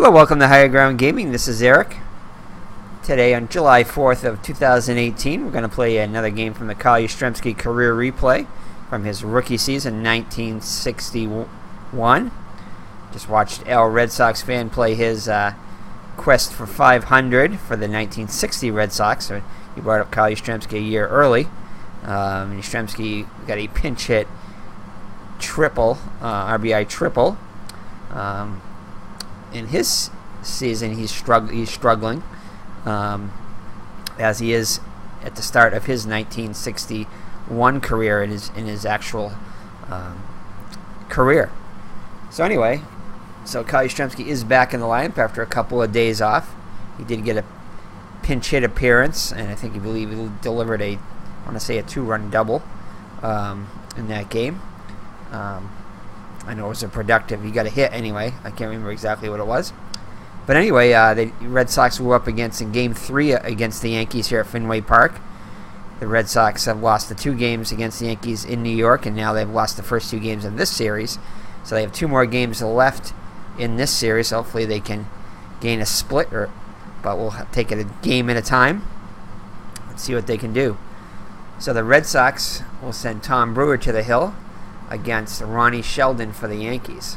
Hello, welcome to Higher Ground Gaming. This is Eric. Today on July 4th of 2018, we're going to play another game from the Carl Yastrzemski career replay from his rookie season, 1961. Just watched Al Red Sox fan play his quest for 500 for the 1960 Red Sox. So he brought up Carl Yastrzemski a year early. Yastrzemski got a pinch hit triple, RBI triple. In his season, he's struggling, as he is at the start of his 1961 career in his actual career. So anyway, Carl Yastrzemski is back in the lineup after a couple of days off. He did get a pinch hit appearance, and I think he delivered a 2-run double in that game. I know it was a productive. He got a hit anyway. I can't remember exactly what it was. But anyway, the Red Sox were up against in Game 3 against the Yankees here at Fenway Park. The Red Sox have lost the 2 games against the Yankees in New York, and now they've lost the first 2 games of this series. So they have 2 more games left in this series. Hopefully they can gain a split, but we'll take it a game at a time. Let's see what they can do. So the Red Sox will send Tom Brewer to the hill against Rollie Sheldon for the Yankees.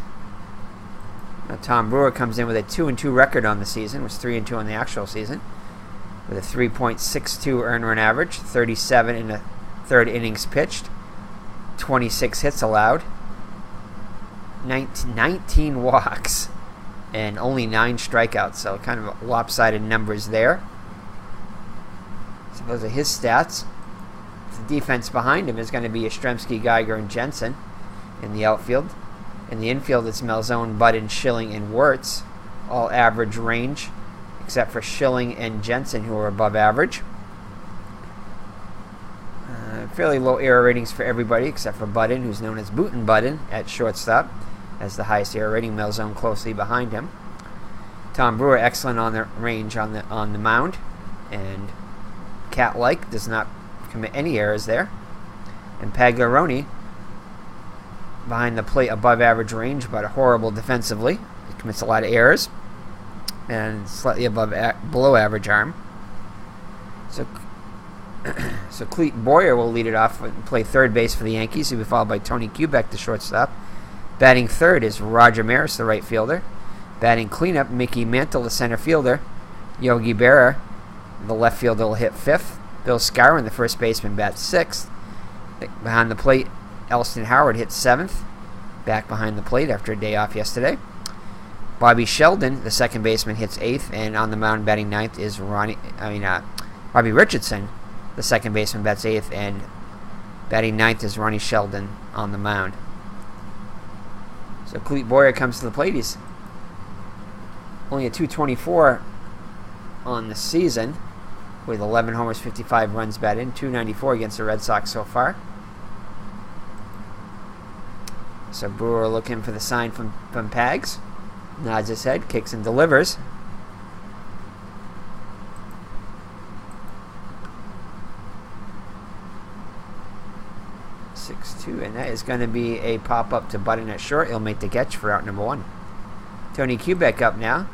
Now, Tom Brewer comes in with a 2-2 record on the season. It was 3-2 on the actual season, with a 3.62 earned run average, 37 in the third innings pitched, 26 hits allowed, 19 walks, and only 9 strikeouts. So kind of lopsided numbers there. So those are his stats. The defense behind him is going to be Yastrzemski, Geiger, and Jensen in the outfield. In the infield, it's Malzone, Budden, Schilling, and Wirtz, all average range, except for Schilling and Jensen, who are above average. Fairly low error ratings for everybody, except for Budden, who's known as Bootin' Budden at shortstop, as the highest error rating. Malzone closely behind him. Tom Brewer, excellent on the range on the mound, and cat-like, does not commit any errors there. And Pagliarone, behind the plate, above average range, but horrible defensively. He commits a lot of errors, and slightly below average arm. So Clete Boyer will lead it off and play third base for the Yankees. He'll be followed by Tony Kubek, the shortstop. Batting third is Roger Maris, the right fielder. Batting cleanup, Mickey Mantle, the center fielder. Yogi Berra, the left fielder, will hit fifth. Bill Skowron, the first baseman, bats sixth. Behind the plate, Elston Howard hits 7th, back behind the plate after a day off yesterday. Bobby Sheldon, the second baseman, hits 8th, and on the mound batting 9th is Robbie Richardson, the second baseman, bats 8th, and batting 9th is Rollie Sheldon on the mound. So Clete Boyer comes to the plate. He's only a .224 on the season, with 11 homers, 55 runs batted in, .294 against the Red Sox so far. So Brewer looking for the sign from Pags. Nods his head, kicks and delivers. .62, and that is going to be a pop-up to Budden at short. He'll make the catch for out number 1. Tony Kubek up now.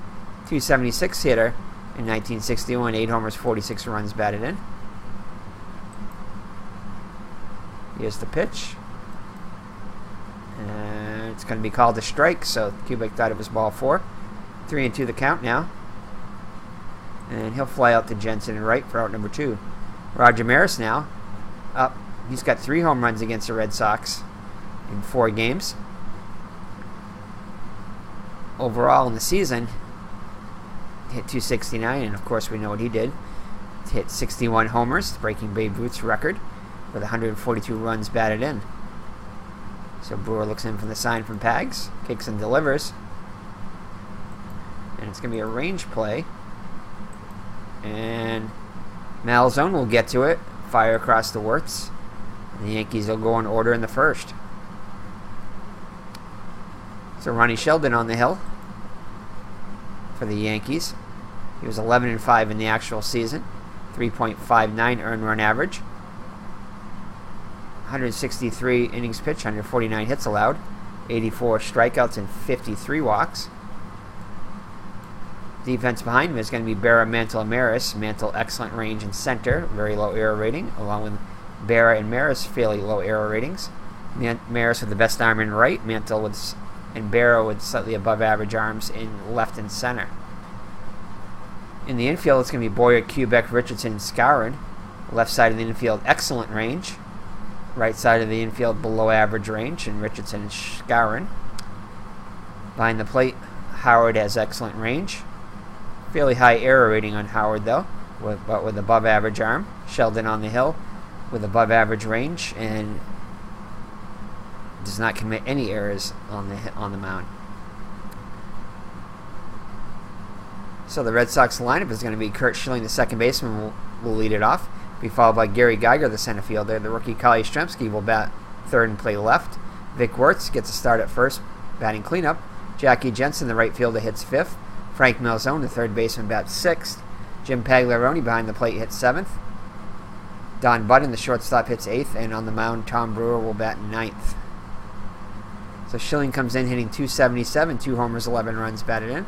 .276 hitter in 1961, 8 homers, 46 runs batted in. Here's the pitch. And it's going to be called a strike, so Kubek thought it was ball 4. 3-2 the count now. And he'll fly out to Jensen and right for out number 2. Roger Maris now up. He's got 3 home runs against the Red Sox in 4 games. Overall in the season, hit .269, and of course we know what he did. Hit 61 homers, breaking Babe Ruth's record, with 142 runs batted in. So Brewer looks in for the sign from Pags, kicks and delivers. And it's going to be a range play. And Malzone will get to it, fire across the Wirtz. And the Yankees will go in order in the first. So Rollie Sheldon on the hill for the Yankees. He was 11-5 in the actual season, 3.59 earned run average. 163 innings pitched, 149 hits allowed, 84 strikeouts, and 53 walks. Defense behind him is going to be Brewer, Mantle, and Maris. Mantle, excellent range and center, very low error rating, along with Brewer and Maris, fairly low error ratings. Maris with the best arm in right, Mantle and Brewer with slightly above average arms in left and center. In the infield, it's going to be Boyer, Kubek, Richardson, and Skowron. Left side of the infield, excellent range. Right side of the infield, below average range, and Richardson and Skowron. Behind the plate, Howard has excellent range. Fairly high error rating on Howard, though, but with above average arm. Sheldon on the hill with above average range and does not commit any errors on the mound. So the Red Sox lineup is going to be Curt Schilling, the second baseman, will lead it off. Be followed by Gary Geiger, the center fielder. The rookie Carl Yastrzemski will bat third and play left. Vic Wertz gets a start at first, batting cleanup. Jackie Jensen, the right fielder, hits fifth. Frank Malzone, the third baseman, bats sixth. Jim Pagliarone behind the plate hits seventh. Don Budden, the shortstop, hits eighth. And on the mound, Tom Brewer will bat ninth. So Schilling comes in hitting .277, 2 homers, 11 runs batted in.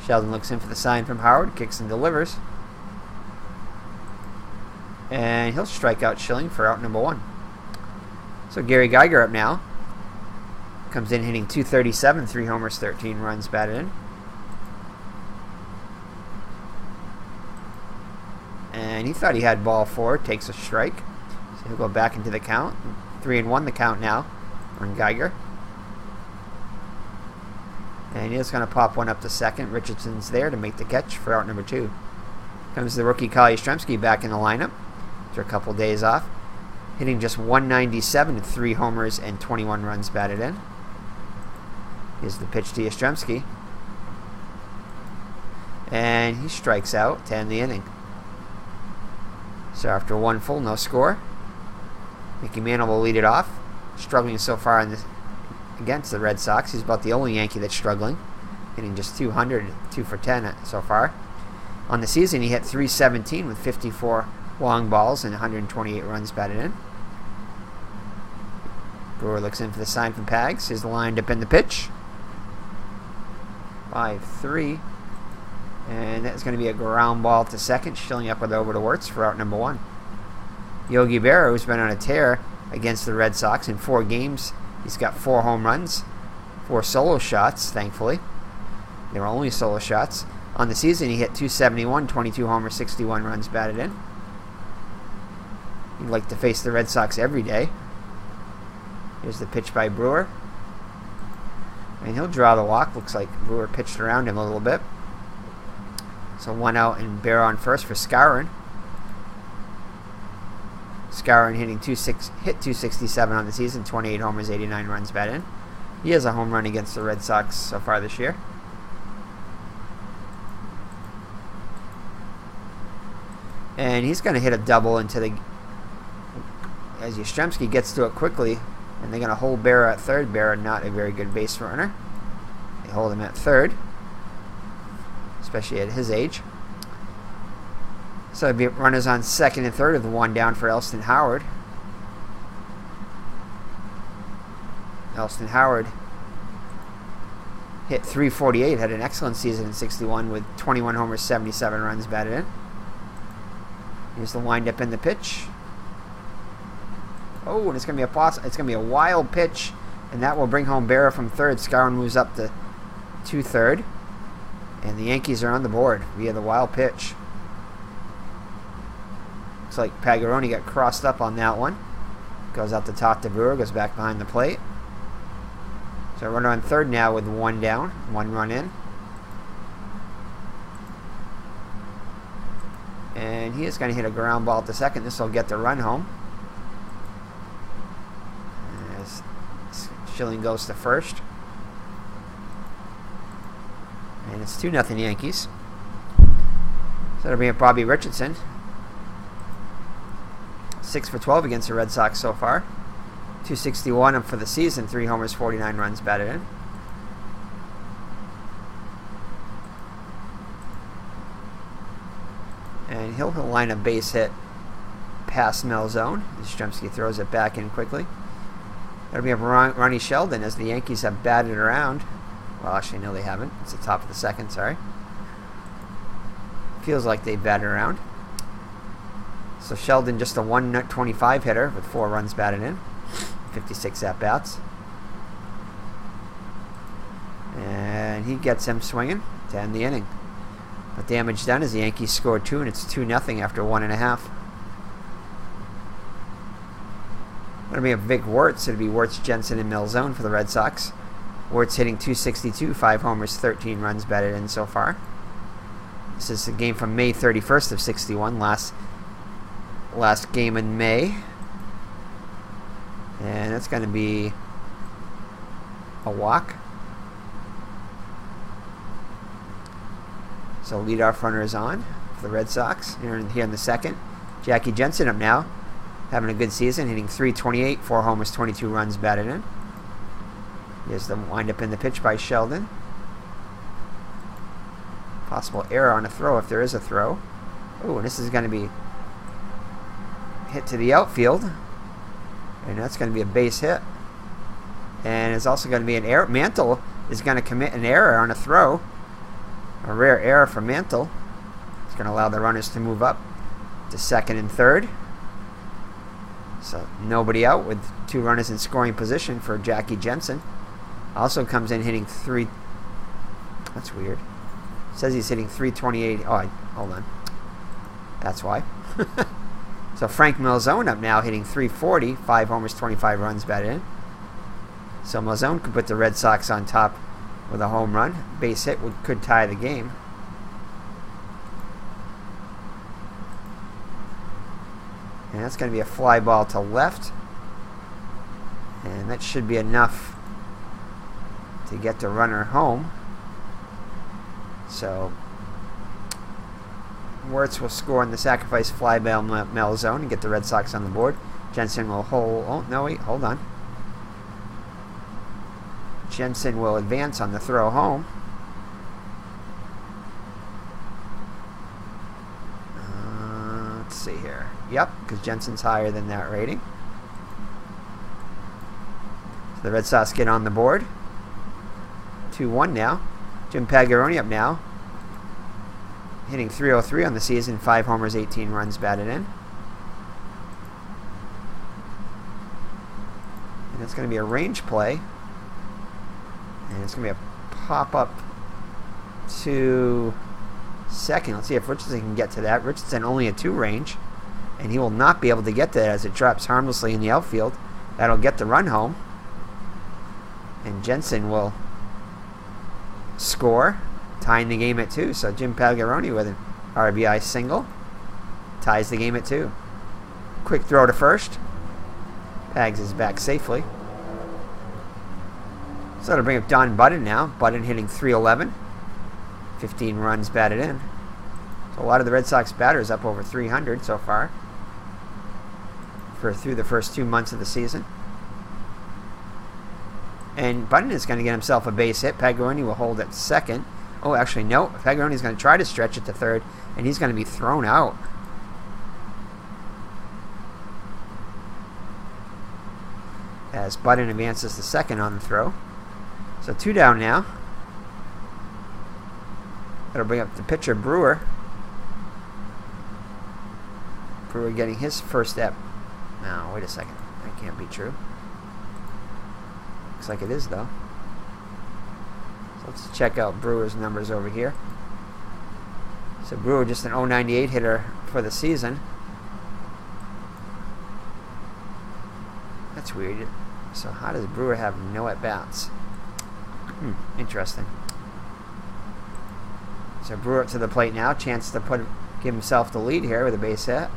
Sheldon looks in for the sign from Howard, kicks and delivers. And he'll strike out Schilling for out number 1. So Gary Geiger up now. Comes in hitting .237, 3 homers, 13 runs batted in. And he thought he had ball 4, takes a strike. So he'll go back into the count. 3-1 the count now on Geiger. And he's going to pop one up to second. Richardson's there to make the catch for out number 2. Comes the rookie Carl Yastrzemski back in the lineup after a couple days off. Hitting just .197, 3 homers, and 21 runs batted in. Here's the pitch to Yastrzemski. And he strikes out to end the inning. So after 1 full, no score. Mickey Mantle will lead it off. Struggling so far against the Red Sox. He's about the only Yankee that's struggling. Hitting just 200, 2 for 10 so far. On the season, he hit .317 with 54 long balls and 128 runs batted in. Brewer looks in for the sign from Pags. Is lined up in the pitch. 5-3. And that's going to be a ground ball to second. Schilling up with over to Wertz for out number 1. Yogi Berra, who's been on a tear against the Red Sox in 4 games. He's got 4 home runs, 4 solo shots, thankfully. They were only solo shots. On the season, he hit .271, 22 homers, 61 runs batted in. He'd like to face the Red Sox every day. Here's the pitch by Brewer. And he'll draw the walk. Looks like Brewer pitched around him a little bit. So 1 out and Brewer on first for Skowron. Skowron hitting hit .267 on the season, 28 homers, 89 runs batted in. He has a home run against the Red Sox so far this year. And he's going to hit a double into the... As Yastrzemski gets to it quickly, and they're going to hold Brewer at third. Brewer, not a very good base runner. They hold him at third, especially at his age. So it'd be runners on second and third with 1 down for Elston Howard. Elston Howard hit .348, had an excellent season in '61 with 21 homers, 77 runs batted in. Here's the windup in the pitch. Oh, and it's gonna be a wild pitch, and that will bring home Brewer from third. Skowron moves up to third, and the Yankees are on the board via the wild pitch. Looks like Pagliarone got crossed up on that one. Goes out the top to Brewer, goes back behind the plate. So runner on third now with 1 down, 1 run in. And he is going to hit a ground ball to second. This will get the run home. As Schilling goes to first. And it's 2-0 Yankees. So it'll be Bobby Richardson. 6 for 12 against the Red Sox so far. .261 for the season, 3 homers, 49 runs batted in. And he'll line a base hit past Malzone. Yastrzemski throws it back in quickly. That'll be a Rollie Sheldon as the Yankees have batted around. Well, actually, no, they haven't. It's the top of the second, sorry. Feels like they batted around. So Sheldon just a 125 hitter with 4 runs batted in. 56 at-bats. And he gets him swinging to end the inning. But damage done as the Yankees scored 2, and it's 2-0 after 1.5. It'll be a big Wirtz. It'll be Wirtz, Jensen, and Malzone for the Red Sox. Wirtz hitting 262, 5 homers, 13 runs batted in so far. This is a game from May 31st of 61, last game in May. And it's going to be a walk. So leadoff runner is on for the Red Sox here in the second. Jackie Jensen up now, having a good season, hitting 328, 4 homers, 22 runs batted in. Here's the windup in the pitch by Sheldon. Possible error on a throw if there is a throw. Oh, and this is going to be hit to the outfield. And that's going to be a base hit. And it's also going to be an error. Mantle is going to commit an error on a throw. A rare error for Mantle. It's going to allow the runners to move up to second and third. So nobody out with 2 runners in scoring position for Jackie Jensen. Also comes in hitting 3. That's weird. Says he's hitting 328. Oh, hold on. That's why. So Frank Malzone up now hitting 340. 5 homers, 25 runs batted in. So Malzone could put the Red Sox on top with a home run. Base hit could tie the game. And that's going to be a fly ball to left. And that should be enough to get the runner home. So Wirtz will score on the sacrifice fly by Malzone and get the Red Sox on the board. Jensen will hold. Oh, no, wait, hold on. Jensen will advance on the throw home. Let's see here. Yep, because Jensen's higher than that rating. So the Red Sox get on the board. 2-1 now. Jim Pagaroni up now, hitting 303 on the season, 5 homers, 18 runs batted in. And it's going to be a range play. And it's going to be a pop-up to second. Let's see if Richardson can get to that. Richardson only a 2 range, and he will not be able to get to that as it drops harmlessly in the outfield. That'll get the run home. And Jensen will score, tying the game at 2. So Jim Pagaroni with an RBI single ties the game at 2. Quick throw to first. Pags is back safely. So to bring up Don Budden now. Budden hitting 311. 15 runs batted in. So a lot of the Red Sox batters up over 300 so far through the first 2 months of the season. And Budden is going to get himself a base hit. Pagaroni will hold at second. Oh, actually, no. Pagaroni is going to try to stretch it to third, and he's going to be thrown out. As Budden advances to second on the throw. So 2 down now. That'll bring up the pitcher, Brewer. Brewer getting his first step. No, wait a second. That can't be true. Looks like it is, though. So let's check out Brewer's numbers over here. So Brewer just an .098 hitter for the season. That's weird. So how does Brewer have no at-bats? Interesting. So Brewer up to the plate now. Chance to give himself the lead here with a base hit.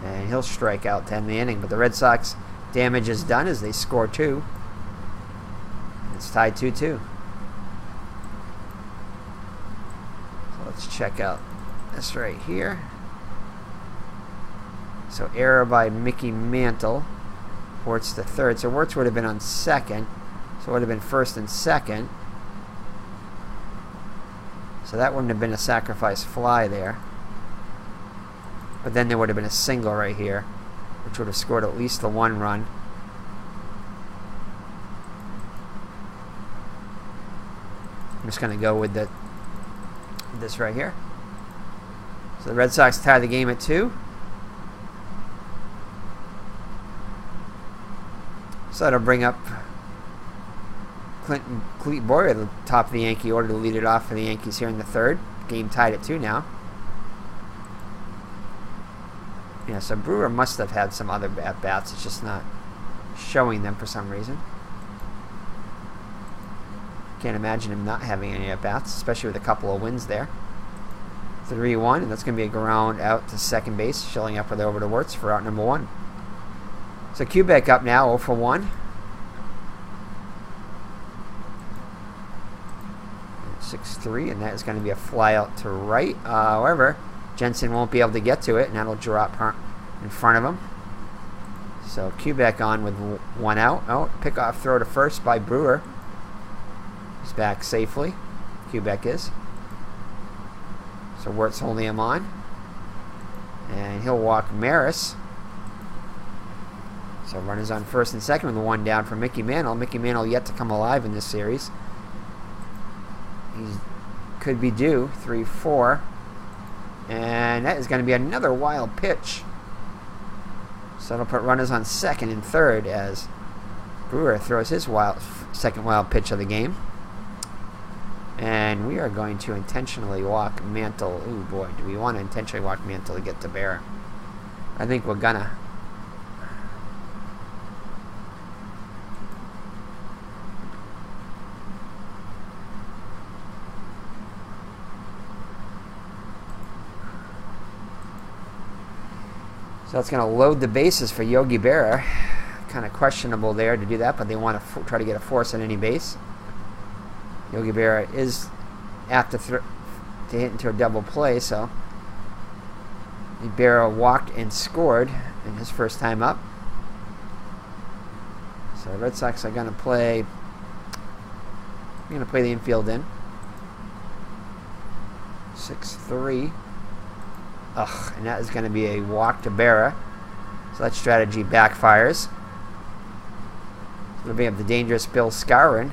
And he'll strike out to end the inning. But the Red Sox damage is done as they score 2. It's tied 2-2. So let's check out this right here. So error by Mickey Mantle. Wirtz to third. So Wirtz would have been on second. So it would have been first and second. So that wouldn't have been a sacrifice fly there. But then there would have been a single right here, which would have scored at least the 1 run. just going to go with this right here. So the Red Sox tie the game at 2. So that'll bring up Clete Boyer at the top of the Yankee order to lead it off for the Yankees here in the 3rd. Game tied at 2 now. Yeah, so Brewer must have had some other at-bats. It's just not showing them for some reason. Can't imagine him not having any at-bats, especially with a couple of wins there. 3-1, and that's going to be a ground out to second base, shilling up with over to Wirtz for out number 1. So Kubek up now, 0 for 1. 6-3, and that is going to be a fly out to right. However, Jensen won't be able to get to it, and that'll drop in front of him. So Kubek on with 1 out. Oh, pickoff throw to first by Brewer. He's back safely. Kubek is. So Wirtz holding him on. And he'll walk Maris. So runners on first and second with 1 down for Mickey Mantle. Mickey Mantle yet to come alive in this series. He could be due. 3-4. And that is going to be another wild pitch. So it'll put runners on second and third as Brewer throws his second wild pitch of the game. And we are going to intentionally walk Mantle. Ooh, boy, do we want to intentionally walk Mantle to get to Bear? I think we're gonna. So that's going to load the bases for Yogi Berra. Kind of questionable there to do that, but they want to try to get a force on any base. Yogi Berra is apt to hit into a double play, so Berra walked and scored in his first time up. So the Red Sox are going to play. I'm going to play the infield in. 6-3. Ugh, and that is going to be a walk to Berra. So that strategy backfires. It'll be up the dangerous Bill Skowron.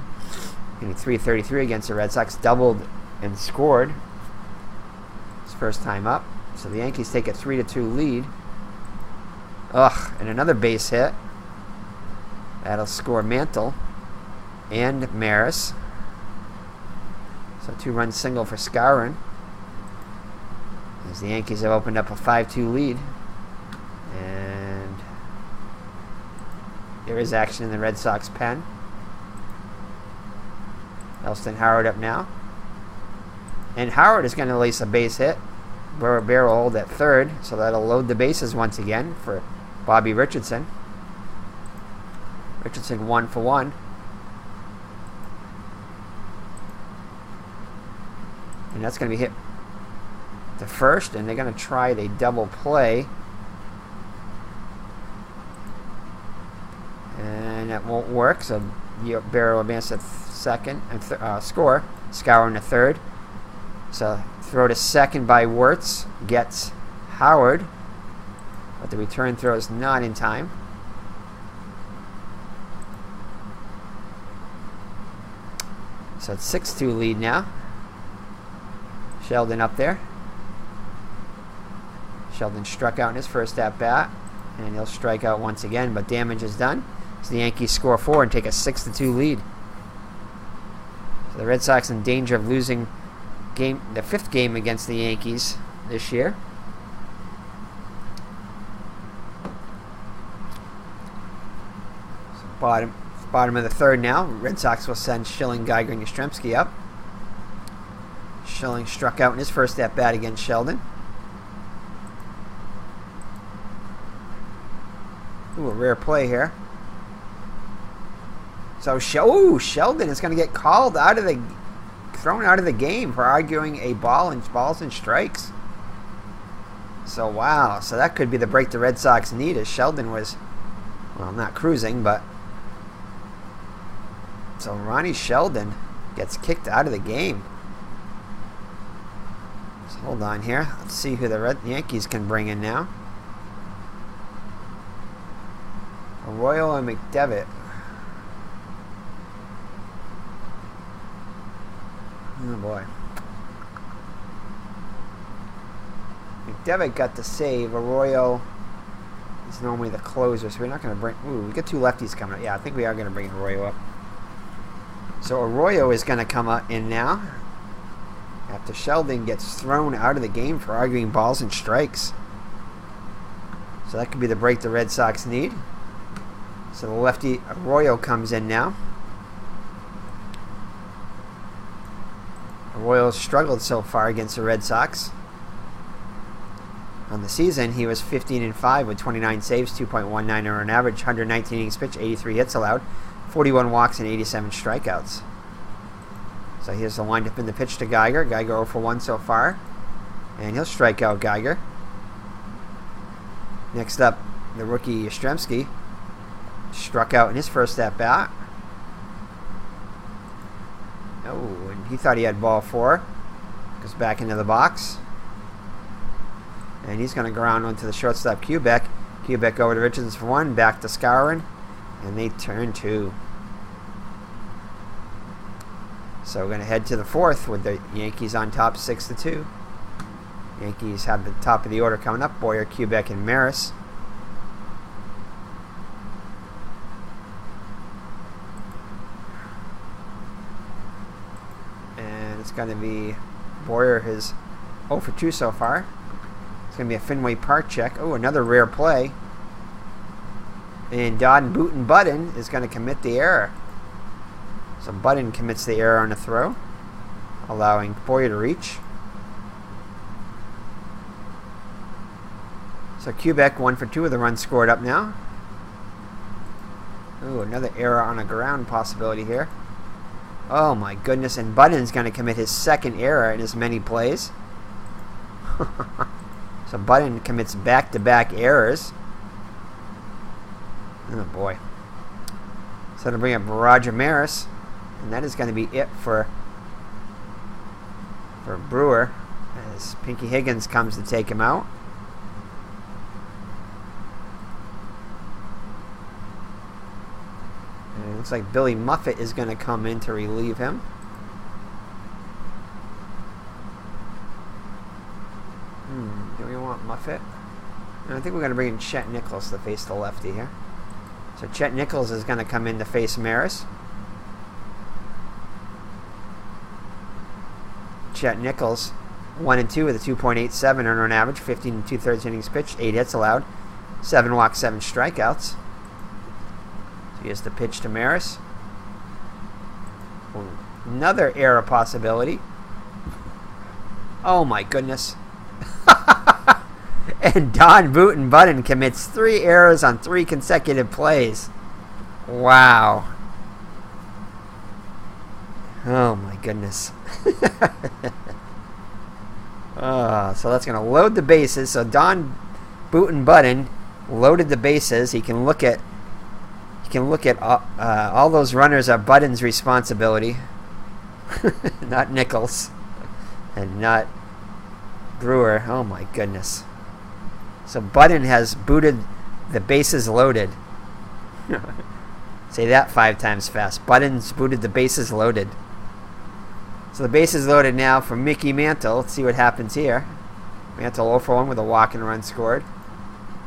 Getting 333 against the Red Sox. Doubled and scored. His first time up. So the Yankees take a 3-2 lead. Ugh, and another base hit. That'll score Mantle and Maris. So 2-run single for Skowron. As the Yankees have opened up a 5-2 lead. And there is action in the Red Sox pen. Elston Howard up now. And Howard is going to release a base hit. Brewer will hold at third, so that'll load the bases once again for Bobby Richardson. Richardson 1 for 1. And that's going to be hit to first, and they're going to try the double play. And that won't work, so Barrow advances to second and score. Skowron to third. So throw to second by Wirtz gets Howard, but the return throw is not in time. So it's 6-2 lead now. Sheldon up there. Sheldon struck out in his first at-bat, and he'll strike out once again, but damage is done. So the Yankees score 4 and take a 6-2 lead. So the Red Sox in danger of losing the 5th game against the Yankees this year. So bottom of the 3rd now. Red Sox will send Schilling, Geiger, and Yastrzemski up. Schilling struck out in his first at-bat against Sheldon. Ooh, a rare play here. So Sheldon is going to get thrown out of the game for arguing a balls and strikes. So wow, so that could be the break the Red Sox need, as Sheldon was, well, not cruising, but so Ronnie Sheldon gets kicked out of the game. So hold on here. Let's see who the Yankees can bring in now. Arroyo and McDevitt. Oh boy. McDevitt got the save. Arroyo is normally the closer, so we're not going to bring... Ooh, we got two lefties coming up. Yeah, I think we are going to bring Arroyo up. So Arroyo is going to come up in now after Sheldon gets thrown out of the game for arguing balls and strikes. So that could be the break the Red Sox need. So the lefty Arroyo comes in now. Arroyo struggled so far against the Red Sox. On the season, he was 15-5 with 29 saves, 2.19 earned average, 119 innings pitched, 83 hits allowed, 41 walks, and 87 strikeouts. So here's the windup in the pitch to Geiger. Geiger 0 for 1 so far. And he'll strike out Geiger. Next up, the rookie Yastrzemski. Struck out in his first at-bat. Oh, and he thought he had ball 4. Goes back into the box. And he's going to ground onto the shortstop Quebec. Quebec over to Richards for 1. Back to Skowron. And they turn 2. So we're going to head to the 4th with the Yankees on top 6-2. Yankees have the top of the order coming up. Boyer, Quebec, and Maris. And it's going to be Boyer, his 0 for 2 so far. It's going to be a Fenway Park check. Oh, another rare play. And Don Booten Budden is going to commit the error. So Budden commits the error on the throw, allowing Boyer to reach. So Quebec 1 for 2 with the run scored up now. Ooh, another error on a ground possibility here. Oh my goodness, and Budden's going to commit his second error in as many plays. So Budden commits back-to-back errors. Oh boy. So to bring up Roger Maris. And that is going to be it for Brewer as Pinky Higgins comes to take him out. And it looks like Billy Muffet is going to come in to relieve him. Do we want Muffet? And I think we're going to bring in Chet Nichols to face the lefty here. So Chet Nichols is going to come in to face Maris. Chet Nichols, 1 and 2 with a 2.87 earned run average, 15 2/3 innings pitched, 8 hits allowed, 7 walks, 7 strikeouts. So here's the pitch to Maris. Another error possibility. Oh my goodness. And Don Booten Budden commits 3 errors on 3 consecutive plays. Wow. Oh my goodness. So that's going to load the bases. So Don Booten Budden loaded the bases. He can look at all those runners are Budden's responsibility, not Nichols, and not Brewer. Oh my goodness. So Budden has booted the bases loaded. Say that 5 times fast. Budden's booted the bases loaded. So the bases loaded now for Mickey Mantle. Let's see what happens here. Mantle 0 for 1 with a walk and run scored.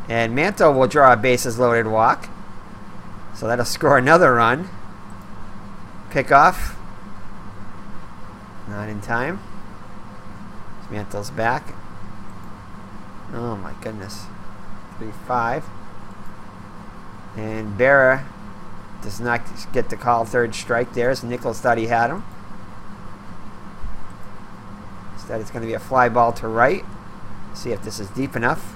And Mantle will draw a bases loaded walk. So that'll score another run. Pickoff. Not in time. Mantle's back. Oh my goodness. 3-5. And Berra does not get to call third strike there, as Nichols thought he had him. Instead, it's going to be a fly ball to right. See if this is deep enough.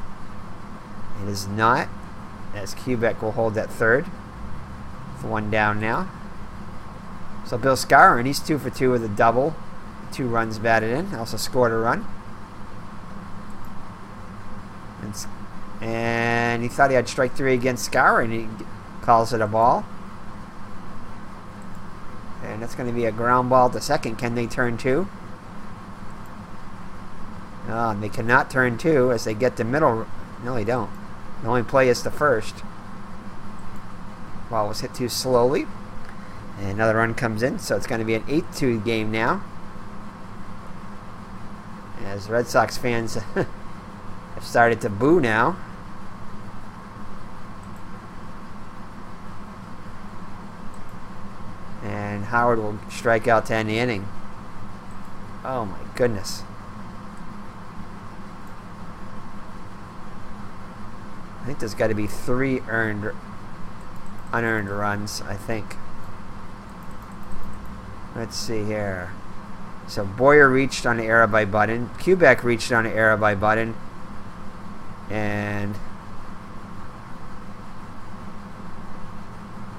It is not, as Quebec will hold that third. With 1 down now. So Bill Skowron, he's 2 for 2 with a double. 2 runs batted in. Also scored a run. And he thought he had strike 3 against Skowron. He calls it a ball. And that's going to be a ground ball to second. Can they turn 2? Oh, they cannot turn 2 as they get the middle. No, they don't. The only play is the first. Ball was hit too slowly. And another run comes in, so it's going to be an 8-2 game now. as Red Sox fans have started to boo now. And Howard will strike out to end the inning. Oh my goodness. I think there's got to be 3 unearned runs, I think. Let's see here. So Boyer reached on the error by Budden. Kubek reached on the error by Budden. And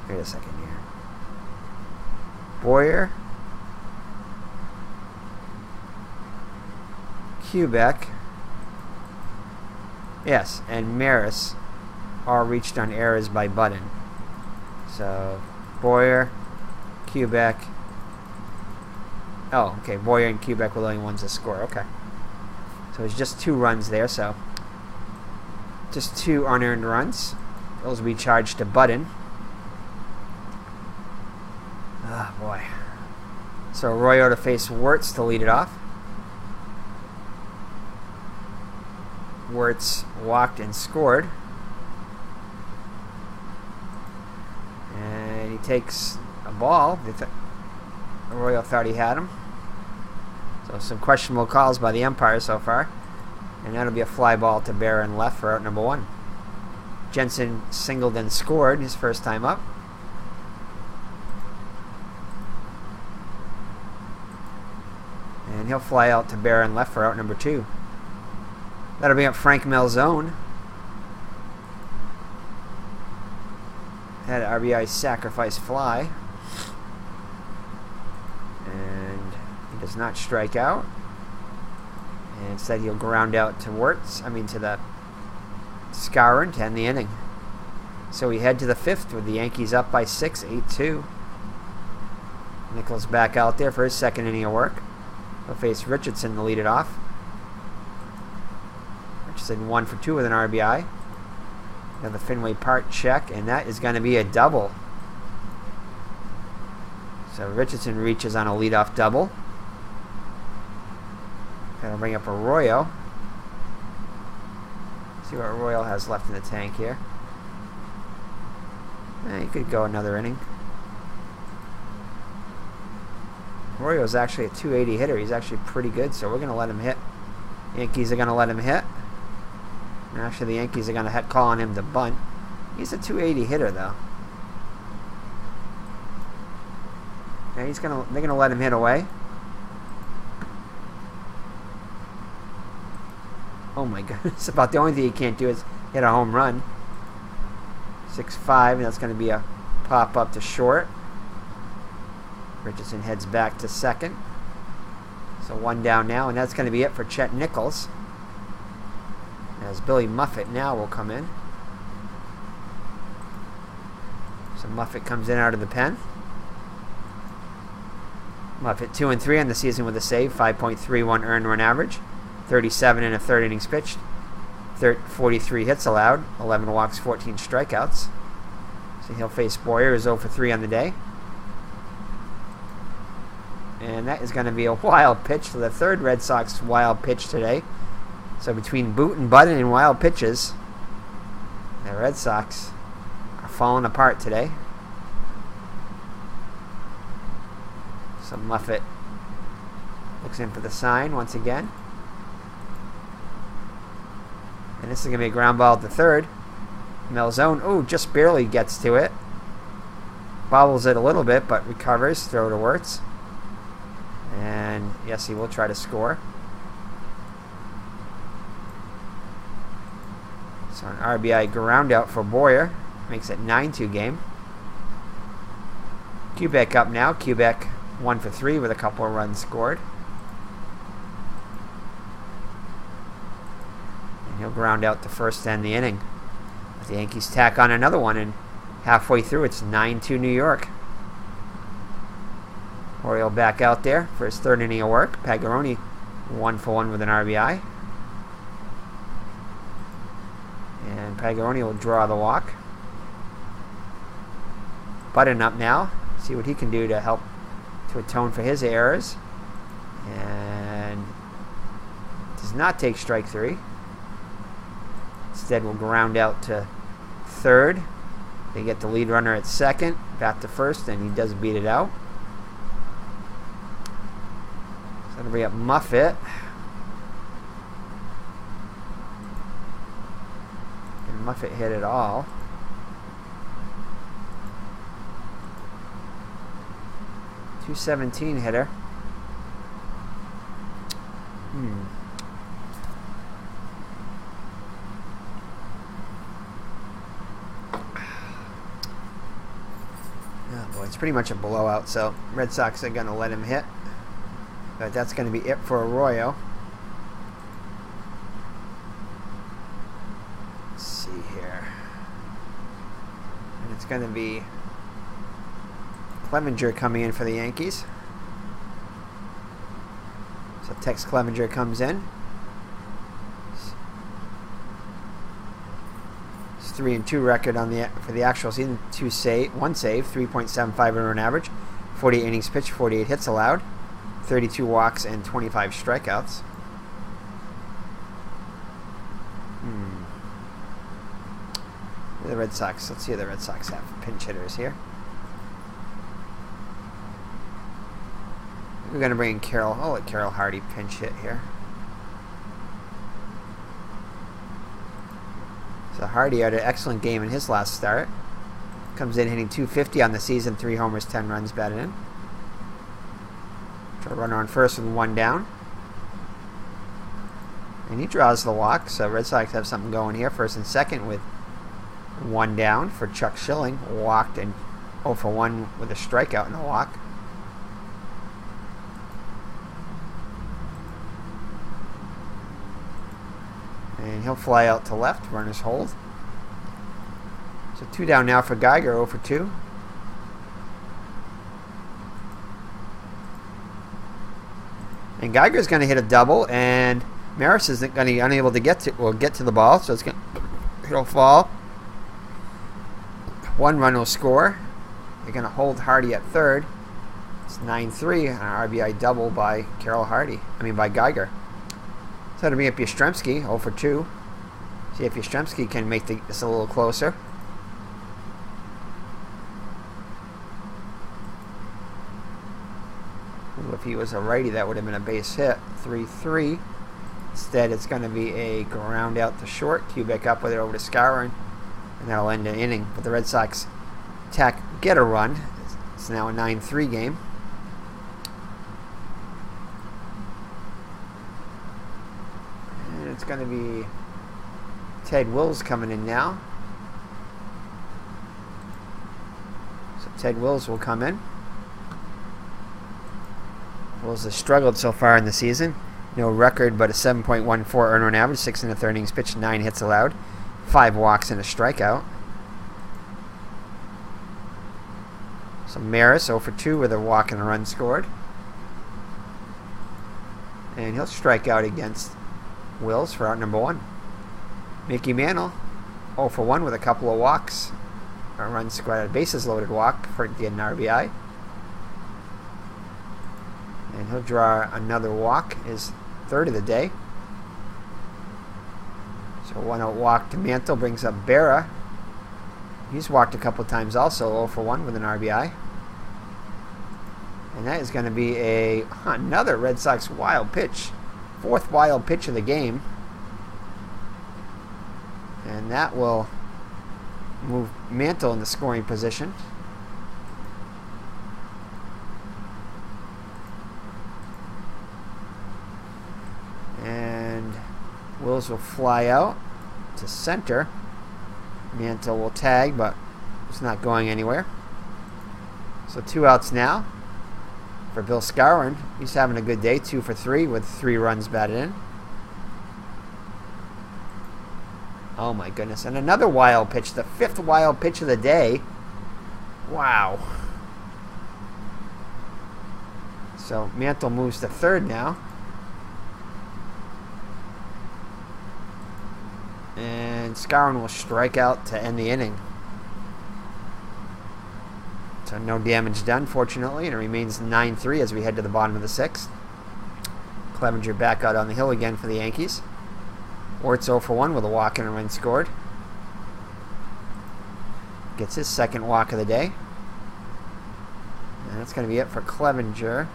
wait a second here. Boyer, Kubek, yes, and Maris all reached on errors by Budden. So Boyer, Kubek. Oh, okay. Boyer and Kubek were the only ones to score. Okay. So it's just 2 runs there. So just 2 unearned runs. Those will be charged to Budden. Oh, boy. So Arroyo to face Wirtz to lead it off. Wirtz walked and scored. And he takes a ball. Arroyo thought he had him. So some questionable calls by the umpire so far. And that'll be a fly ball to Barron left for out number 1. Jensen singled and scored his first time up. And he'll fly out to Barron left for out number 2. That'll bring up Frank Malzone. Had an RBI sacrifice fly. And he does not strike out. And instead he'll ground out to Wirtz. To the Skowron to end the inning. So we head to the 5th with the Yankees up by 6, 8-2. Nichols back out there for his second inning of work. He'll face Richardson to lead it off. Richardson 1 for 2 with an RBI. Another Fenway Park check, and that is going to be a double. So Richardson reaches on a leadoff double. That'll bring up Arroyo. See what Arroyo has left in the tank here. He could go another inning. Arroyo's actually a 280 hitter. He's actually pretty good, so we're going to let him hit. Yankees are going to let him hit. And actually, the Yankees are going to call on him to bunt. He's a 280 hitter, though. And they're going to let him hit away. Oh my goodness! About the only thing he can't do is hit a home run. 6-5, and that's going to be a pop up to short. Richardson heads back to second. So 1 down now, and that's going to be it for Chet Nichols. As Billy Muffet now will come in. So Muffet comes in out of the pen. Muffet 2 and 3 on the season with a save, 5.31 earned run average, 37 in a 3rd innings pitched, 43 hits allowed, 11 walks, 14 strikeouts. So he'll face Boyer, who's 0 for 3 on the day. And that is going to be a wild pitch for the 3rd Red Sox wild pitch today. So between Boot and Budden and wild pitches, the Red Sox are falling apart today. So Muffet looks in for the sign once again. And this is going to be a ground ball to 3rd. Malzone, just barely gets to it. Bobbles it a little bit, but recovers. Throw to Wirtz. And yes, he will try to score. So an RBI ground out for Boyer. Makes it 9-2 game. Kubek up now. Kubek 1 for 3 with a couple of runs scored. And he'll ground out to first to end the inning. But the Yankees tack on another one, and halfway through it's 9-2 New York. Oriole back out there for his 3rd inning of work. Pagaroni 1 for 1 with an RBI. And Pagaroni will draw the walk. Budden up now. See what he can do to help to atone for his errors. And does not take strike 3. Instead, will ground out to third. They get the lead runner at second, back to first, and he does beat it out. So that'll bring up Muffet. And Muffet hit it all. .217 hitter. Oh boy, it's pretty much a blowout, so Red Sox are going to let him hit. But that's going to be it for Arroyo. Let's see here. And it's going to be Clevenger coming in for the Yankees. So Tex Clevenger comes in. It's 3-2 record on for the actual season. 1 save, 3.75 earned average, 48 innings pitched, 48 hits allowed, 32 walks, and 25 strikeouts. The Red Sox. Let's see what the Red Sox have for pinch hitters here. We're going to bring in Carol. I'll let Carol Hardy pinch hit here. So Hardy had an excellent game in his last start. Comes in hitting .250 on the season, 3 homers, 10 runs batted in. Draw runner on first with 1 down. And he draws the walk, so Red Sox have something going here. First and second with 1 down for Chuck Schilling. Walked and 0 for 1 with a strikeout and a walk. And he'll fly out to left. Runners hold. So 2 down now for Geiger, 0 for 2. And Geiger's going to hit a double, and Maris is going to be unable to get to the ball, so it'll fall. 1 run will score. They're going to hold Hardy at third. It's 9-3, an RBI double by by Geiger. So to bring up Yastrzemski, 0 for 2. See if Yastrzemski can make this a little closer. Ooh, if he was a righty, that would have been a base hit. 3-3. Instead, it's going to be a ground out to short. Kubik up with it over to Skowron, and that'll end the inning. But the Red Sox get a run. It's now a 9-3 game. It's going to be Ted Wills coming in now. So Ted Wills will come in. Wills has struggled so far in the season. No record, but a 7.14 earned run average, 6 1/3 innings pitched, 9 hits allowed, 5 walks and a strikeout. So Maris 0 for 2 with a walk and a run scored. And he'll strike out against Wills for out number 1. Mickey Mantle 0 for 1 with a couple of walks. A run scored, a bases loaded walk for the RBI. And he'll draw another walk, his third of the day. So 1 out walk to Mantle brings up Berra. He's walked a couple times also, 0 for 1 with an RBI. And that is going to be another Red Sox wild pitch. 4th wild pitch of the game. And that will move Mantle in the scoring position. And Wills will fly out to center. Mantle will tag, but it's not going anywhere. So 2 outs now for Bill Skowron. He's having a good day, 2 for 3 with 3 runs batted in. Oh my goodness. And another wild pitch, the 5th wild pitch of the day. Wow. So Mantle moves to third now. And Skowron will strike out to end the inning. So no damage done, fortunately, and it remains 9-3 as we head to the bottom of the 6th. Clevenger back out on the hill again for the Yankees. Ort's 0 for 1 with a walk and a run scored. Gets his second walk of the day. And that's going to be it for Clevenger.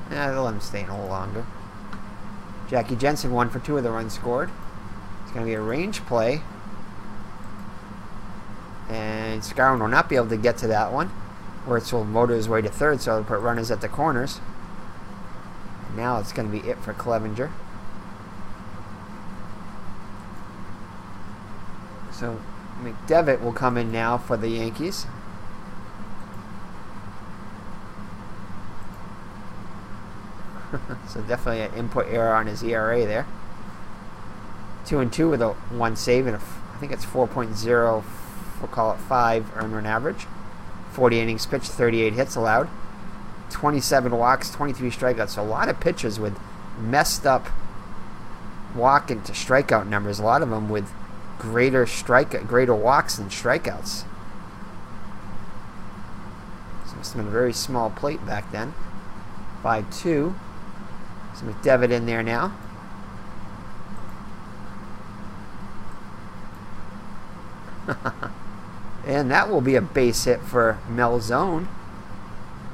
They'll let him stay in a little longer. Jackie Jensen 1 for 2 with a run scored. It's going to be a range play. And Skowron will not be able to get to that one. Wirtz will motor his way to third, so he'll put runners at the corners. And now it's going to be it for Clevenger. So McDevitt will come in now for the Yankees. So definitely an input error on his ERA there. 2-2 with a 1 save and I think it's 4.0. We'll call it 5 earned run average. 40 innings pitched, 38 hits allowed. 27 walks, 23 strikeouts. So a lot of pitchers with messed up walk into strikeout numbers. A lot of them with greater walks than strikeouts. So must have been a very small plate back then. 5-2. So McDevitt in there now. And that will be a base hit for Melzone.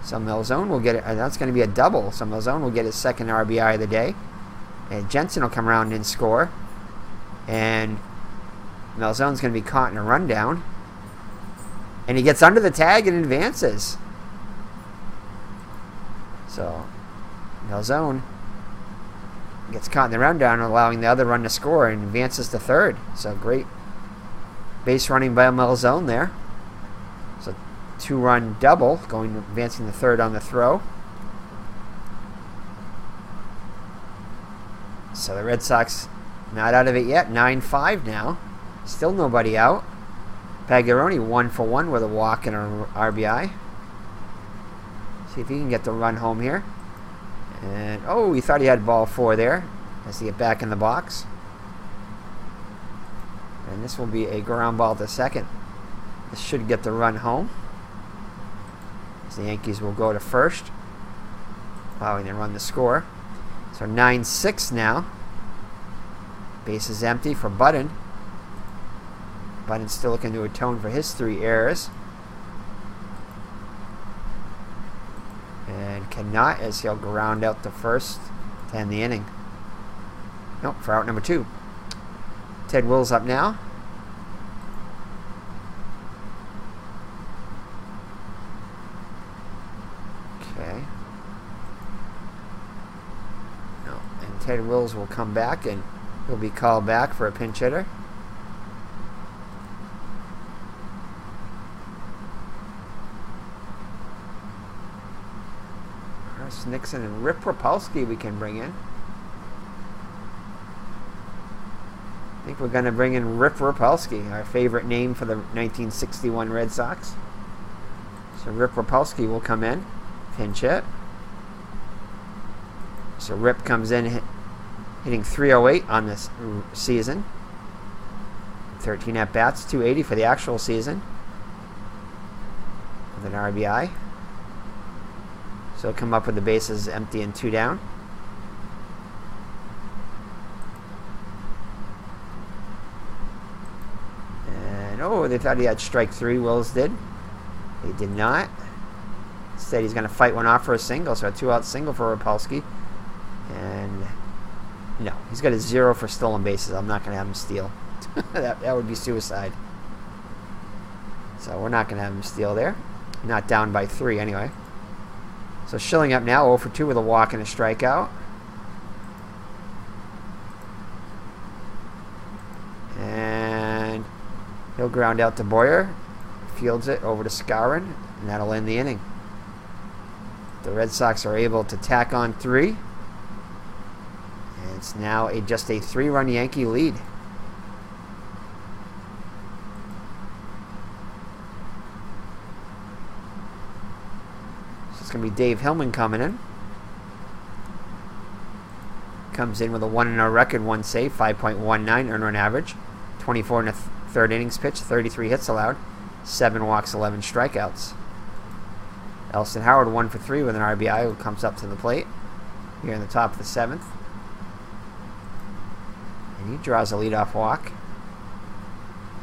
So Melzone will get it. That's going to be a double. So Melzone will get his second RBI of the day. And Jensen will come around and score. And Melzone's going to be caught in a rundown. And he gets under the tag and advances. So Melzone gets caught in the rundown, allowing the other run to score, and advances to third. So great base running by Melzone there. So 2-run double, advancing to third on the throw. So the Red Sox not out of it yet. 9-5 now. Still nobody out. Pagaroni 1 for 1 with a walk and an RBI. See if he can get the run home here. And, he thought he had ball 4 there as he get back in the box. And this will be a ground ball to second. This should get the run home. As the Yankees will go to first, allowing the run to score. So 9-6 now. Base is empty for Budden. Budden's still looking to atone for his 3 errors. And cannot, as he'll ground out the first to end the inning. Nope, for out number 2. Ted Wills up now. Okay. No, and Ted Wills will come back and he'll be called back for a pinch hitter. Chris Nixon and Rip Rapolsky we can bring in. I think we're going to bring in Rip Rapolsky, our favorite name for the 1961 Red Sox. So Rip Rapolsky will come in, pinch hit. So Rip comes in hitting .308 on this season. 13 at-bats, .280 for the actual season. With an RBI. So he'll come up with the bases empty and 2 down. They thought he had strike 3, Wills did. He did not. Instead, he's going to fight one off for a single, so a 2-out single for Rapolsky. And no, he's got a 0 for stolen bases. I'm not going to have him steal. that would be suicide. So we're not going to have him steal there. Not down by 3 anyway. So Schilling up now, 0 for 2 with a walk and a strikeout. He'll ground out to Boyer, fields it over to Skowron, and that'll end the inning. The Red Sox are able to tack on 3. And it's now just a 3-run Yankee lead. So it's going to be Dave Hillman coming in. Comes in with a 1-0 record, 1 save, 5.19 earned run average, 24 in the third innings pitched, 33 hits allowed, 7 walks, 11 strikeouts. Elston Howard 1 for 3 with an RBI, who comes up to the plate here in the top of the 7th. And he draws a leadoff walk.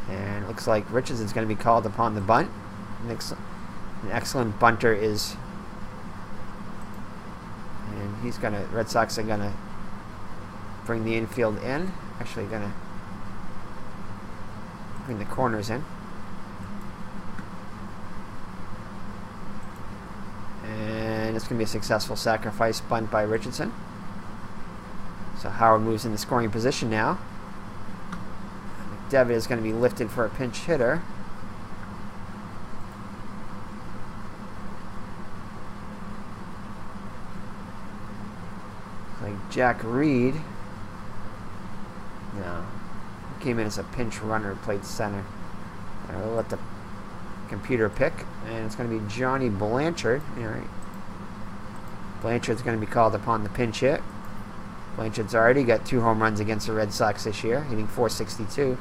And it looks like Richardson's going to be called upon the bunt. An excellent bunter is... And he's going to... Red Sox are going to bring the infield in. Actually going to bring the corners in. And it's going to be a successful sacrifice bunt by Richardson. So Howard moves in the scoring position now. McDevitt is going to be lifted for a pinch hitter. Like Jack Reed. No. He came in as a pinch runner, played center. We'll let the computer pick. And it's going to be Johnny Blanchard. All right. Blanchard's going to be called upon the pinch hit. Blanchard's already got 2 home runs against the Red Sox this year, hitting .462.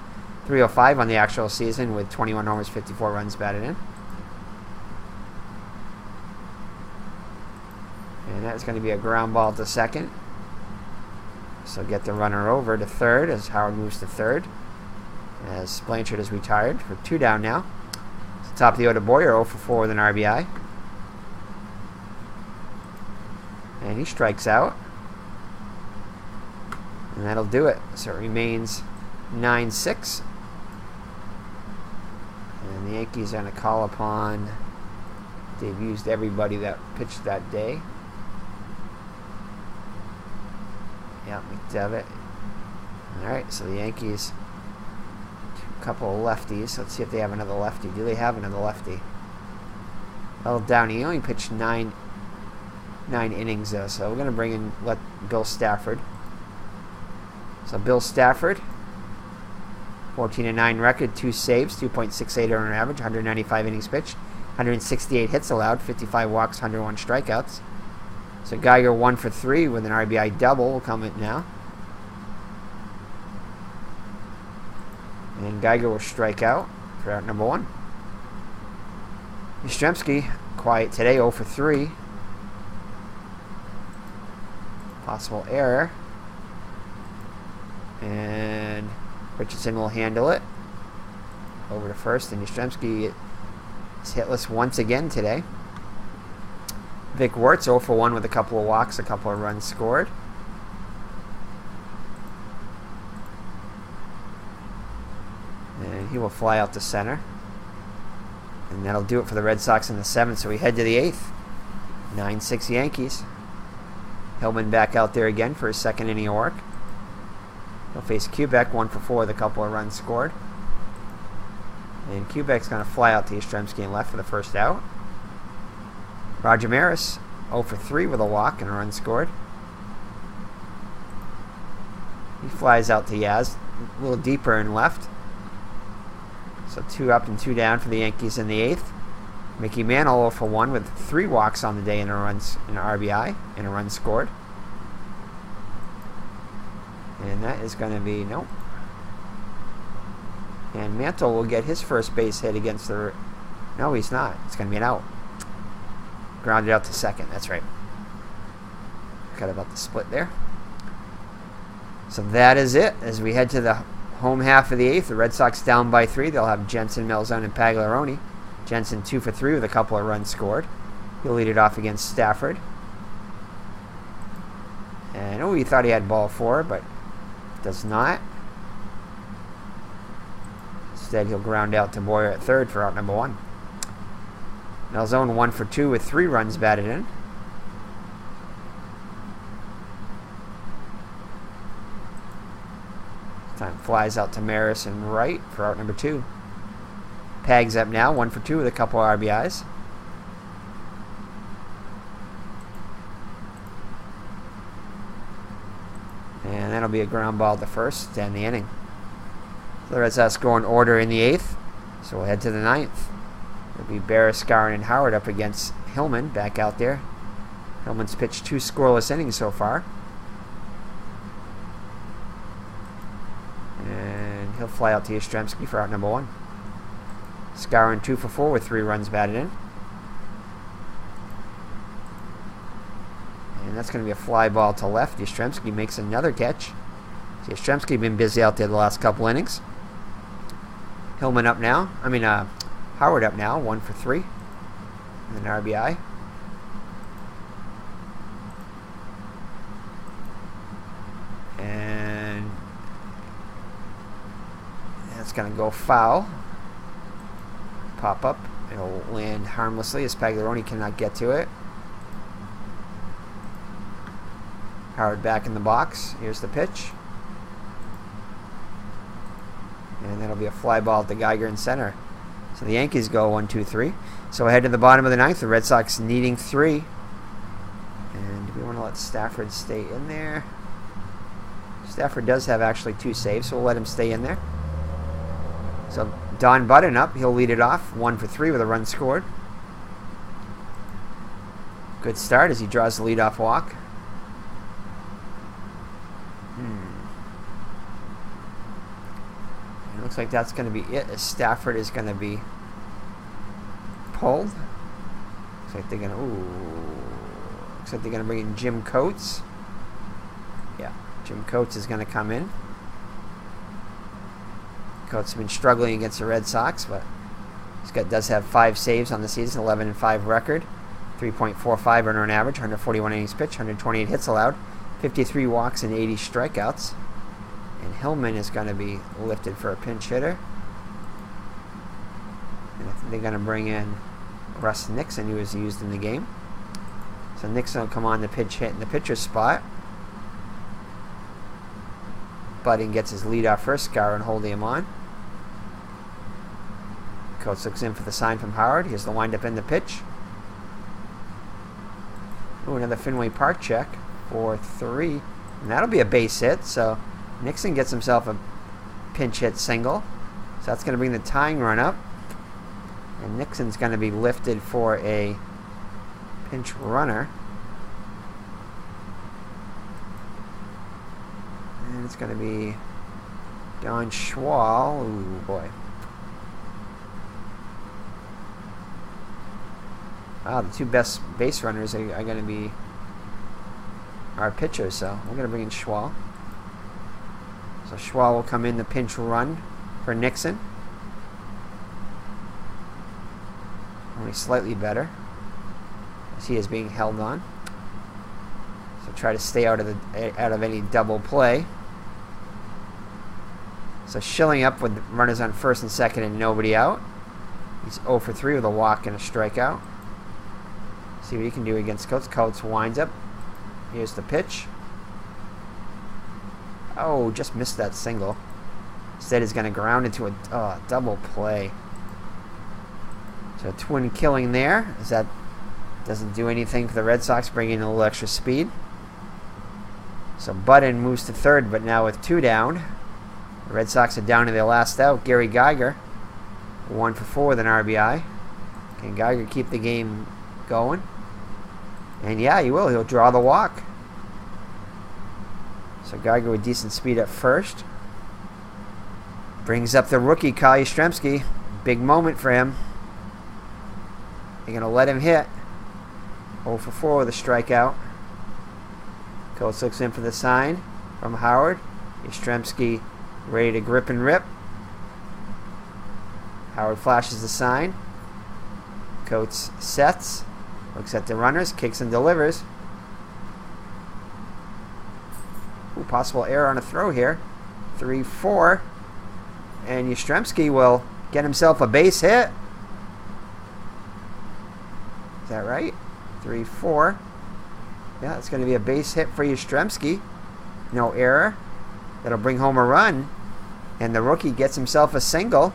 .305 on the actual season with 21 homers, 54 runs batted in. And that's going to be a ground ball to second. So get the runner over to third as Howard moves to third. As Blanchard is retired for 2 down now. So top of the order, Boyer 0 for 4 with an RBI. And he strikes out. And that'll do it. So it remains 9-6. And the Yankees are going to call upon... They've used everybody that pitched that day. Yeah, McDevitt. Alright, so the Yankees... A couple of lefties. Let's see if they have another lefty. Do they have another lefty? Well, Downey only pitched 9 innings though, so we're going to bring in Bill Stafford. So Bill Stafford, 14-9 record, 2 saves, 2.68 earned average, 195 innings pitched, 168 hits allowed, 55 walks, 101 strikeouts. So Geiger 1 for 3 with an RBI double will come in now. And Geiger will strike out for out number 1. Yastrzemski, quiet today, 0 for 3. Possible error. And Richardson will handle it. Over to first, and Yastrzemski is hitless once again today. Vic Wertz 0 for 1 with a couple of walks, a couple of runs scored. And he will fly out to center. And that'll do it for the Red Sox in the 7th. So we head to the 8th. 9-6 Yankees. Hillman back out there again for his second inning of work. He'll face Kubek, 1 for 4 with a couple of runs scored. And Kubek's going to fly out to Yastrzemski and left for the first out. Roger Maris, 0 for 3 with a walk and a run scored. He flies out to Yaz, a little deeper in left. So 2 up and 2 down for the Yankees in the 8th. Mickey Mantle 0 for 1 with 3 walks on the day and an RBI and a run scored. And that is going to be, nope. And Mantle will get his first base hit against the... No, he's not. It's going to be an out. Grounded out to second. That's right. Forgot about the split there. So that is it. As we head to the home half of the 8th, the Red Sox down by 3. They'll have Jensen, Malzone, and Pagliarone. Jensen 2 for 3 with a couple of runs scored. He'll lead it off against Stafford. And oh, he thought he had ball 4, but does not. Instead, he'll ground out to Boyer at third for out number 1. Malzone 1 for 2 with 3 runs batted in. Time flies out to Maris and right for out number 2. Pag's up now, 1 for 2 with a couple of RBIs. And that'll be a ground ball to first to end the inning. So the Red Sox go in order in the 8th. So we'll head to the 9th. It'll be Barris, Skowron, and Howard up against Hillman back out there. Hillman's pitched 2 scoreless innings so far. And he'll fly out to Yastrzemski for out number 1. Skowron 2 for 4 with 3 runs batted in. And that's going to be a fly ball to left. Yastrzemski makes another catch. Yastrzemski been busy out there the last couple innings. Hillman up now. Howard up now, 1 for 3. And an RBI. And that's going to go foul. Pop up. It'll land harmlessly as Pagliarone cannot get to it. Howard back in the box. Here's the pitch. And that'll be a fly ball to Geiger in center. So the Yankees go 1-2-3. So ahead to the bottom of the ninth. The Red Sox needing 3. And do we want to let Stafford stay in there? Stafford does have actually 2 saves, so we'll let him stay in there. So Don Budden up. He'll lead it off. 1 for 3 with a run scored. Good start as he draws the leadoff walk. It looks like that's going to be it, as Stafford is going to be pulled. Looks like they're going to bring in Jim Coates. Yeah, Jim Coates is going to come in. Coates has been struggling against the Red Sox, but does have 5 saves on the season, 11-5 record, 3.45 earned average, 141 innings pitched, 128 hits allowed, 53 walks and 80 strikeouts. And Hillman is going to be lifted for a pinch hitter. And I think they're going to bring in Russ Nixon, who was used in the game. So Nixon will come on the pitch hit in the pitcher's spot. Budding gets his leadoff first, Scar and holding him on. Coates looks in for the sign from Howard. Here's the windup in the pitch. Ooh, another Fenway Park check for 3. And that'll be a base hit, so Nixon gets himself a pinch hit single. So that's going to bring the tying run up. And Nixon's going to be lifted for a pinch runner. And it's going to be Don Schwal. Ooh, boy. Wow, the 2 best base runners are going to be our pitchers, so we're going to bring in Schwal. So Schwal will come in the pinch run for Nixon. Only slightly better, as he is being held on. So try to stay out of any double play. So Schilling up with runners on first and second and nobody out. He's 0 for 3 with a walk and a strikeout. See what he can do against Coates. Coates winds up. Here's the pitch. Oh, just missed that single. Instead, he's going to ground into a double play. So twin killing there, as that doesn't do anything for the Red Sox, bringing in a little extra speed. So Budden moves to third, but now with 2 down. The Red Sox are down to their last out. Gary Geiger, 1 for 4 with an RBI. Can Geiger keep the game going? And yeah, he will. He'll draw the walk. So Geiger with decent speed at first. Brings up the rookie, Carl Yastrzemski. Big moment for him. They're going to let him hit. 0 for 4 with a strikeout. Coates looks in for the sign from Howard. Yastrzemski ready to grip and rip. Howard flashes the sign. Coates sets. Looks at the runners. Kicks and delivers. Ooh, possible error on a throw here. 3-4. And Yastrzemski will get himself a base hit. Is that right? 3-4. Yeah, it's going to be a base hit for Yastrzemski. No error. That'll bring home a run. And the rookie gets himself a single.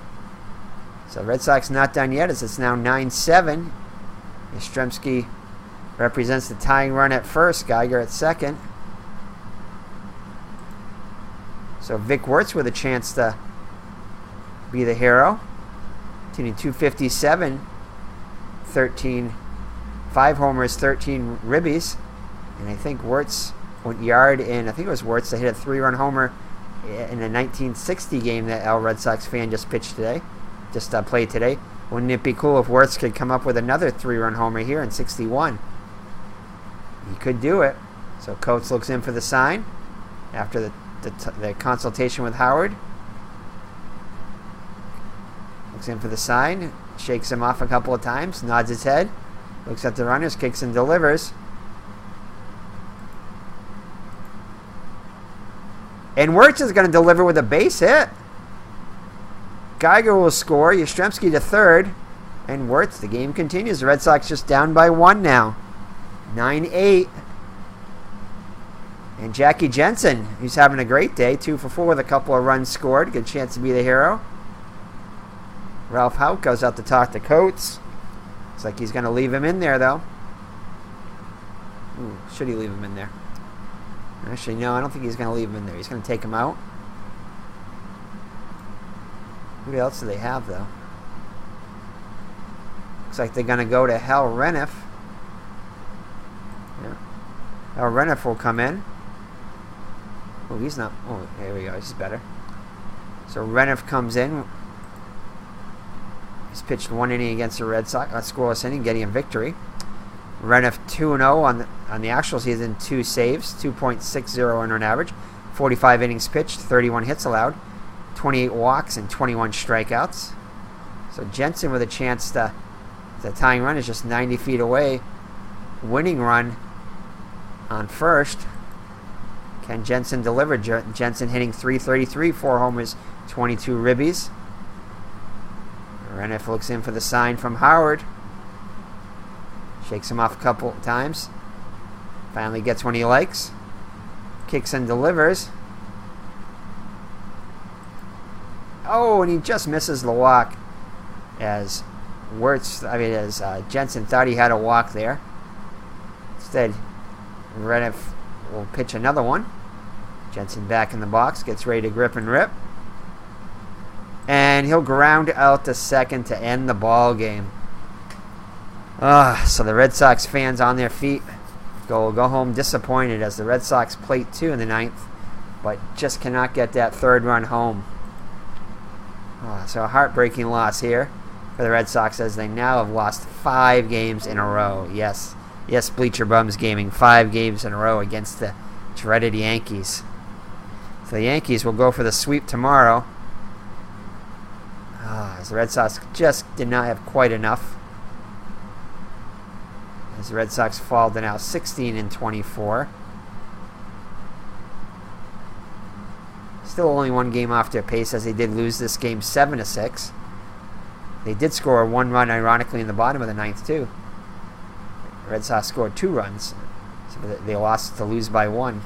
So Red Sox not done yet, as it's now 9-7. Yastrzemski represents the tying run at first. Geiger at second. So Vic Wertz with a chance to be the hero. Hitting 257. 5 homers, 13 ribbies. And I think Wertz went yard in, I think it was Wertz that hit a 3-run homer in a 1960 game that Al Red Sox fan just pitched today. Just played today. Wouldn't it be cool if Wertz could come up with another 3-run homer here in 61? He could do it. So Coates looks in for the sign after the the consultation with Howard. Looks in for the sign. Shakes him off a couple of times. Nods his head. Looks at the runners. Kicks and delivers. And Wirtz is going to deliver with a base hit. Geiger will score. Yastrzemski to third. And Wirtz, the game continues. The Red Sox just down by 1 now. 9-8. And Jackie Jensen, who's having a great day. 2 for 4 with a couple of runs scored. Good chance to be the hero. Ralph Houk goes out to talk to Coates. Looks like he's going to leave him in there, though. Ooh, should he leave him in there? Actually, no, I don't think he's going to leave him in there. He's going to take him out. Who else do they have, though? Looks like they're going to go to Hal Reniff. Yeah. Hal Reniff will come in. Oh, he's not. Oh, there we go. He's better. So Reniff comes in. He's pitched 1 inning against the Red Sox. Scoreless inning, getting a victory. Reniff 2-0 on the actual season. 2 saves, 2.60 earned run average, 45 innings pitched, 31 hits allowed, 28 walks, and 21 strikeouts. So Jensen with a chance to. The tying run is just 90 feet away. Winning run on first. Can Jensen deliver? Jensen hitting .333, 4 homers, 22 ribbies. Reniff looks in for the sign from Howard. Shakes him off a couple times. Finally gets one he likes. Kicks and delivers. Oh, and he just misses the walk as Jensen thought he had a walk there. Instead, Reniff will pitch another one. Jensen back in the box, gets ready to grip and rip. And he'll ground out to second to end the ball game. So the Red Sox fans on their feet go home disappointed as the Red Sox plate 2 in the 9th, but just cannot get that third run home. So a heartbreaking loss here for the Red Sox as they now have lost 5 games in a row. Yes, Bleacher Bums Gaming, 5 games in a row against the dreaded Yankees. So the Yankees will go for the sweep tomorrow. As the Red Sox just did not have quite enough. As the Red Sox fall to now 16-24. Still only 1 game off their pace as they did lose this game 7-6. They did score 1 run, ironically, in the bottom of the 9th, too. The Red Sox scored 2 runs. So they lost to lose by 1.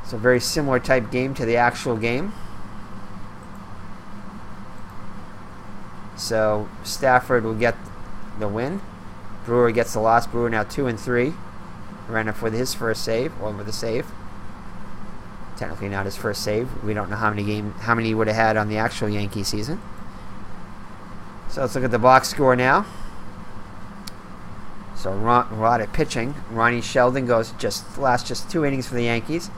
It's a very similar type game to the actual game. So Stafford will get the win. Brewer gets the loss. Brewer now 2-3. Reniff with his first save, or with a save. Technically not his first save. We don't know how many he would have had on the actual Yankee season. So let's look at the box score now. So Rod at pitching. Rollie Sheldon goes just 2 innings for the Yankees,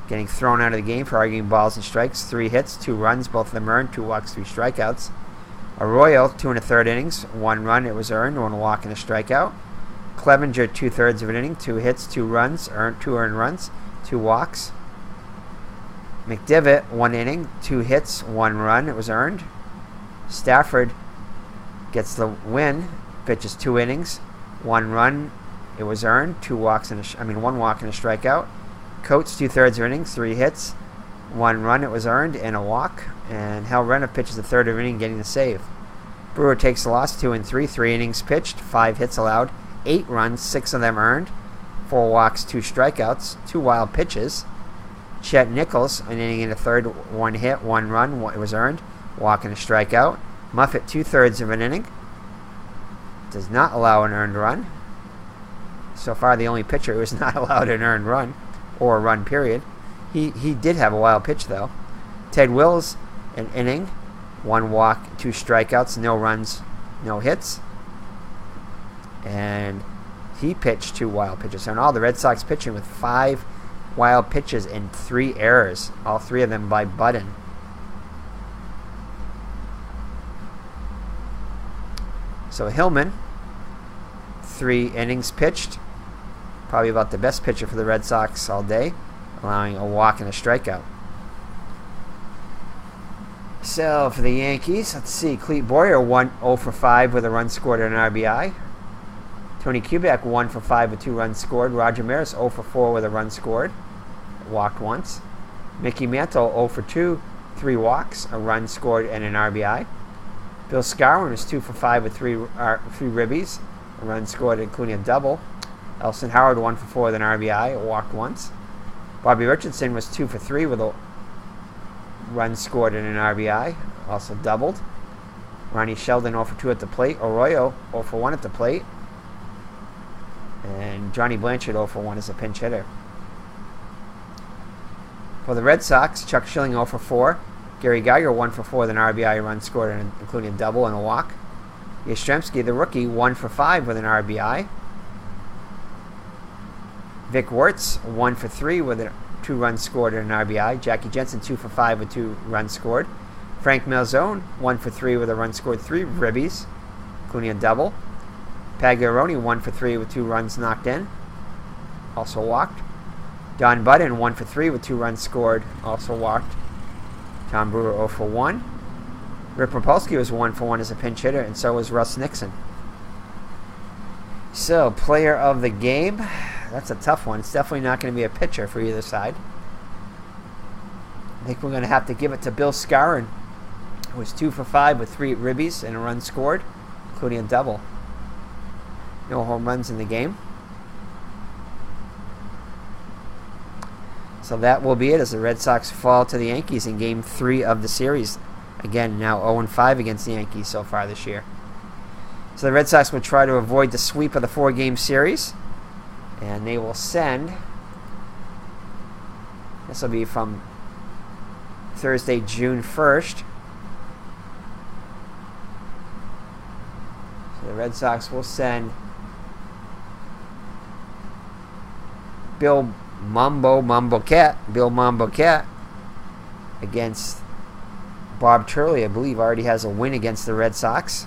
getting thrown out of the game for arguing balls and strikes. 3 hits, 2 runs, both of them earned. 2 walks, 3 strikeouts. Arroyo, 2 1/3 innings, 1 run, it was earned, 1 walk and a strikeout. Clevenger, 2/3 of an inning, 2 hits, 2 runs, 2 earned runs, 2 walks. McDivitt, 1 inning, 2 hits, 1 run, it was earned. Stafford gets the win, pitches 2 innings, 1 run, it was earned, 1 walk and a strikeout. Coates, 2/3 of an inning, 3 hits, 1 run, it was earned, and a walk. And Hal Reniff pitches the 3rd of an inning, getting the save. Brewer takes the loss, 2-3, 3 innings pitched, 5 hits allowed, 8 runs, 6 of them earned, 4 walks, 2 strikeouts, 2 wild pitches. Chet Nichols, an inning and a third, 1 hit, 1 run, it was earned, walk and a strikeout. Muffett, 2/3 of an inning, does not allow an earned run. So far, the only pitcher who has not allowed an earned run, or a run period. He did have a wild pitch, though. Ted Wills, an inning, 1 walk, 2 strikeouts, no runs, no hits. And he pitched 2 wild pitches. So in all, the Red Sox pitching with 5 wild pitches and 3 errors, all 3 of them by Budden. So Hillman, 3 innings pitched. Probably about the best pitcher for the Red Sox all day. allowing a walk and a strikeout. So for the Yankees, let's see. Clete Boyer 0 for 5 with a run scored and an RBI. Tony Kubek 1 for 5 with 2 runs scored. Roger Maris 0 for 4 with a run scored. Walked once. Mickey Mantle 0 for 2, 3 walks, a run scored and an RBI. Bill Skowron was 2 for 5 with 3 ribbies, a run scored including a double. Elson Howard 1 for 4 with an RBI, walked once. Bobby Richardson was 2 for 3 with a run scored and an RBI, also doubled. Rollie Sheldon 0 for 2 at the plate. Arroyo 0 for 1 at the plate. And Johnny Blanchard 0 for 1 as a pinch hitter. For the Red Sox, Chuck Schilling 0 for 4. Gary Geiger 1 for 4 with an RBI, a run scored, including a double and a walk. Yastrzemski, the rookie, 1 for 5 with an RBI. Vic Wertz 1 for 3 with 2 runs scored and an RBI. Jackie Jensen 2 for 5 with 2 runs scored. Frank Malzone 1 for 3 with a run scored, 3 ribbies, including a double. Pagliaroni 1 for 3 with 2 runs knocked in, also walked. Don Budden 1 for 3 with 2 runs scored, also walked. Tom Brewer 0 for 1. Rip Rapolsky was 1 for 1 as a pinch hitter, and so was Russ Nixon. So, player of the game. That's a tough one. It's definitely not going to be a pitcher for either side. I think we're going to have to give it to Bill Skowron, who was 2 for 5 with 3 ribbies and a run scored, including a double. No home runs in the game. So that will be it as the Red Sox fall to the Yankees in Game 3 of the series. Again, now 0-5 against the Yankees so far this year. So the Red Sox will try to avoid the sweep of the 4-game series. And they will send... This will be from Thursday, June 1st. So the Red Sox will send Bill Mambo Cat against Bob Turley. I believe already has a win against the Red Sox.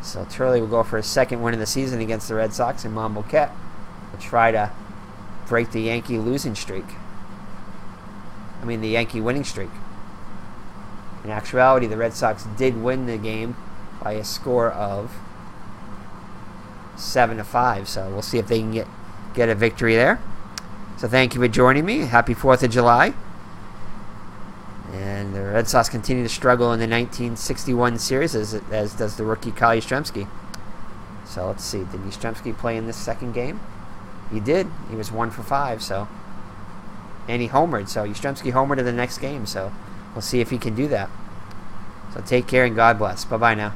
So Turley will go for his second win of the season against the Red Sox, and Mambo Cat will try to break the Yankee losing streak. I mean the Yankee winning streak. In actuality, the Red Sox did win the game by a score of 7-5. So we'll see if they can get a victory there. So thank you for joining me. Happy 4th of July. And the Red Sox continue to struggle in the 1961 series, as does the rookie Carl Yastrzemski. So let's see. Did Yastrzemski play in this second game? He did. He was 1 for 5. So, and he homered. So Yastrzemski homered in the next game. So we'll see if he can do that. So take care and God bless. Bye-bye now.